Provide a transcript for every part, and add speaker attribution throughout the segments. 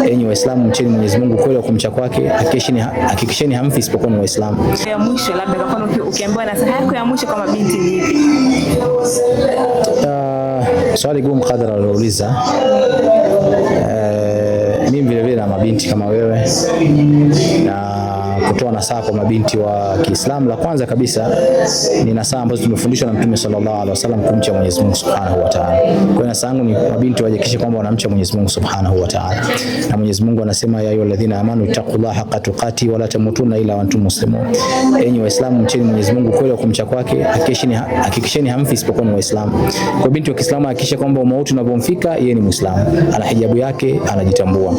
Speaker 1: Enyi Waislamu, mcheni Mwenyezi Mungu kweli wa kumcha kwake, hakikisheni hamfi isipokuwa ni Waislamu.
Speaker 2: Ya mwisho labda kwa mfano ukiambiwa nasaha yako ya mwisho kama binti ni ipi?
Speaker 1: Swali gumu kadra aliouliza. Mimi vile vile na mabinti kama wewe, na kutoa nasaha kwa mabinti wa Kiislamu, la kwanza kabisa ni nasaha ambazo tumefundishwa na Mtume sallallahu alaihi wasallam, kumcha Mwenyezi Mungu Subhanahu wa Ta'ala. Kwa hiyo nasaha yangu ni mabinti wahakikishe kwamba wanamcha Mwenyezi Mungu Subhanahu wa Ta'ala. Na Mwenyezi Mungu anasema, ya ayyuhalladhina amanu taqullaha haqqa tuqati wa la tamutunna illa wa antum muslimun. Enyi Waislamu, mcheni Mwenyezi Mungu kweli wa kumcha kwake, hakikisheni hamfi isipokuwa ni Waislamu. Kwa binti wa Kiislamu hakikisha kwamba mauti unapomfika yeye ni Muislamu, ana hijabu yake, anajitambua.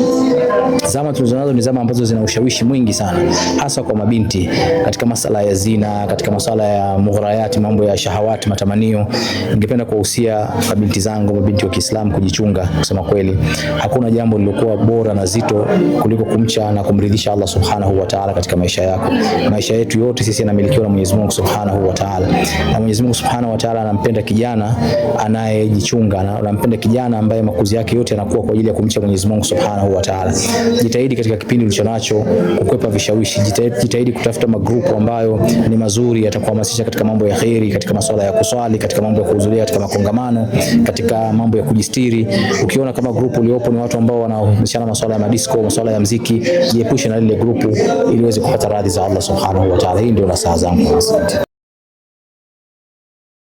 Speaker 1: Zama tulizonazo ni zama ambazo zina ushawishi mwingi sana, hasa kwa mabinti katika masala ya zina, katika masala ya mughrayati, mambo ya shahawati, matamanio. Ningependa kuwahusia mabinti zangu, mabinti wa Kiislamu kujicunga. Kusema kweli, hakuna jambo lilokuwa bora na zito kuliko kumcha na kumridhisha Allah Subhanahu wa Ta'ala katika maisha yako. Maisha yetu yote sisi yanamilikiwa na Mwenyezi Mungu Subhanahu wa Ta'ala, na Mwenyezi Mungu Subhanahu wa Ta'ala anampenda kijana anayejichunga, na anampenda kijana ambaye makuzi yake yote yanakuwa kwa ajili ya kumcha Mwenyezi Mungu Subhanahu wa Ta'ala. Jitahidi katika kipindi ulichonacho kukwepa vishawishi. Jitahidi kutafuta magrupu ambayo ni mazuri, yatakuhamasisha katika mambo ya khairi, katika masuala ya kuswali, katika mambo ya kuhudhuria katika makongamano, katika mambo ya kujistiri. Ukiona kama grupu uliopo ni watu ambao wanahusiana masuala ya madisco, masuala ya muziki, jiepushe na lile grupu ili uweze kupata radhi za Allah Subhanahu wa Ta'ala. Hii ndio nasaha zangu.